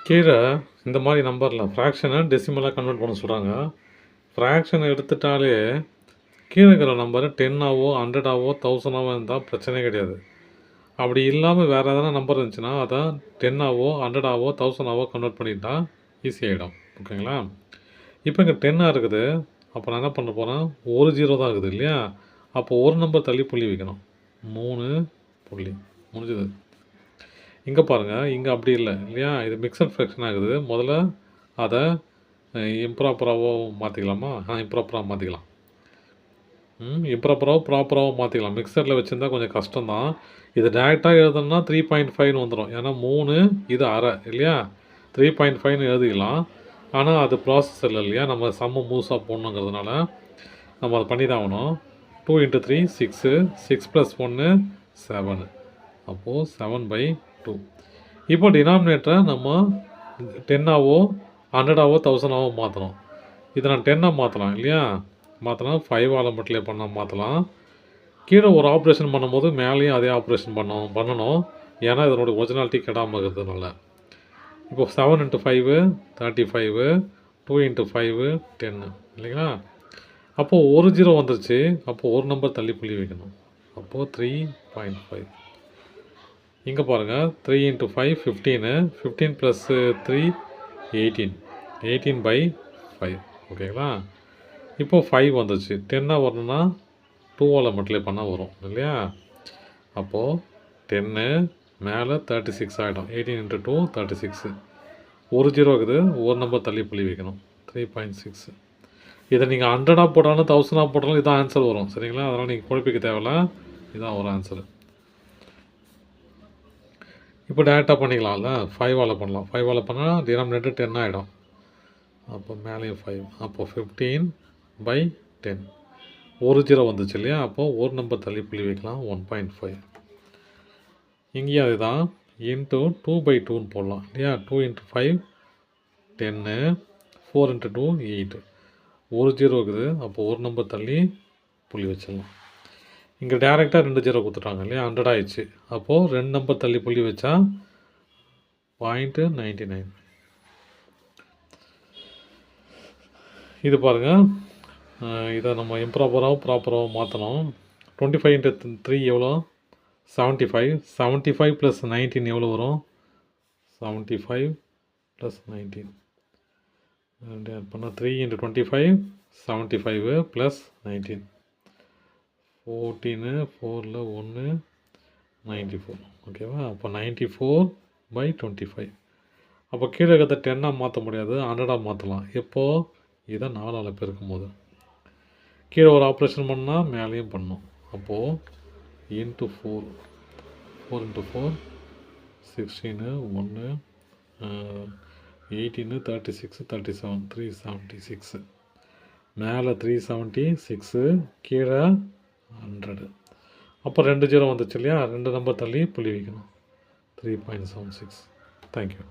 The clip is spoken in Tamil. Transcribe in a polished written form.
கீழே இந்த மாதிரி நம்பரில் ஃப்ராக்ஷனை டெசிமலாக கன்வெர்ட் பண்ண சொல்கிறாங்க. ஃப்ராக்ஷனை எடுத்துட்டாலே கீழே இருக்கிற நம்பர் 10ஆவோ 100ஆவோ 1000ஆவோ இருந்தால் பிரச்சனையே கிடையாது. அப்படி இல்லாமல் வேறு எதனா நம்பர் இருந்துச்சுன்னா அதை 10ஆவோ 100ஆவோ 1000ஆவோ கன்வெர்ட் பண்ணிட்டா ஈஸியாகிடும். ஓகேங்களா? இப்போ இங்கே 10ஆக இருக்குது. அப்போ நான் என்ன பண்ண போகிறேன், ஒரு 0 தான் இருக்குது இல்லையா? அப்போது ஒரு நம்பர் தள்ளி புள்ளி வைக்கணும். 3 புள்ளி முடிஞ்சது. இங்கே பாருங்கள், இங்கே அப்படி இல்லை இல்லையா? இது மிக்சட் ஃப்ராக்ஷன் ஆகுது. முதல்ல அதை இம்ப்ராப்பராகவோ மாற்றிக்கலாமா? இம்ப்ராப்பராக மாற்றிக்கலாம். இம்ப்ராப்பராகவோ ப்ராப்பராகவோ மாற்றிக்கலாம். மிக்சரில் வச்சுருந்தா கொஞ்சம் கஷ்டம்தான். இது டேரெக்டாக எழுதணும்னா 3.5ன்னு வந்துடும். ஏன்னா 3 இது அரை இல்லையா? 3.5ன்னு எழுதிக்கலாம். ஆனால் அது ப்ராசஸ் இல்லை இல்லையா? நம்ம சம்ம மூஸாக போடணுங்கிறதுனால நம்ம அதை பண்ணி தான் ஆகணும். 2 × 3 6, 6 + 1 7. அப்போது 7/2. இப்போ டினாமினேட்டரை நம்ம 10ஆவோ 100ஆவோ 1000ஆவோ மாற்றணும். இதை நான் 10ஆக மாற்றலாம் இல்லையா? மாற்றினா 5ஆல் மல்டிப்ளை பண்ணால் மாற்றலாம். கீழே ஒரு ஆப்ரேஷன் பண்ணும்போது மேலேயும் அதே ஆப்ரேஷன் பண்ணணும். ஏன்னா இதனுடைய ஒரிஜினாலிட்டி கெடாமல் இருக்கிறதுனால. இப்போ 7 × 5 35, 2 × 5 10 இல்லைங்களா? அப்போது ஒரு 0 வந்துருச்சு. அப்போது ஒரு நம்பர் தள்ளி புள்ளி வைக்கணும். அப்போது 3.5. இங்கே பாருங்கள், 3 × 5 15, 15 + 3 18, 18/5. ஓகேங்களா? இப்போது 5 வந்துச்சு. 10ஆக வரணும்னா 2ஆல் மல்டிப்ளை பண்ணால் வரும் இல்லையா? அப்போது 10 மேலே 36 ஆகிடும். 18 × 2 36. ஒரு 0 இருக்குது. ஒரு நம்பர் தள்ளி புள்ளி வைக்கணும். 3.6. இதை நீங்கள் 100ஆக போட்டாலும் 1000ஆக போட்டாலும் இதான் ஆன்சர் வரும். சரிங்களா? அதனால் நீங்கள் குழப்பிக்க தேவையில்ல. இதுதான் ஒரு ஆன்சரு. இப்போ டேரெக்டாக பண்ணிக்கலாம்ல. 5ஆல் பண்ணலாம். 5ஆல் பண்ணால் டினாமினேட்டர் 10 ஆகிடும். அப்போ மேலேயும் 5. அப்போது 15/10. ஒரு 0 வந்துச்சு இல்லையா? அப்போது ஒரு நம்பர் தள்ளி புள்ளி வைக்கலாம். 1.5. இங்கேயும் அதுதான். இன்ட்டு 2/2ன்னு போடலாம் இல்லையா? 2 × 5 10, 4 × 2 8. ஒரு 0 இருக்குது. அப்போது ஒரு நம்பர் தள்ளி புள்ளி வச்சிடலாம். இங்கே டேரெக்டாக 2 0 கொடுத்துட்டாங்க இல்லையா? 100 ஆயிடுச்சு. அப்போது 2 நம்பர் தள்ளி புள்ளி வச்சா 0.99. இது பாருங்கள், இதை நம்ம இம்ப்ராப்பராகவும் ப்ராப்பராகவும் மாற்றணும். 25 × 3 எவ்வளோ? 75. 75 + 19 எவ்வளோ வரும்? 75 + 19. ஆட் பண்ணால் 3 × 25 75 + 19. 14, 4ல் 1 94. ஓகேவா? அப்போ 94/25. அப்போ கீழே இருக்கிறத 10ஆக மாற்ற முடியாது, 100ஆக மாற்றலாம். எப்போது? இதை 4ஆல் பெருக்கும் போது. கீழே ஒரு ஆப்ரேஷன் பண்ணால் மேலேயும் பண்ணணும். அப்போது × 4. 4 × 4 16, 1 18, 36 37, 376. மேலே 376, கீழே 100. அப்போ 2 0 வந்துச்சு இல்லையா? 2 நம்பர் தள்ளி புள்ளி வைக்கணும். 3.76. தேங்க்யூ.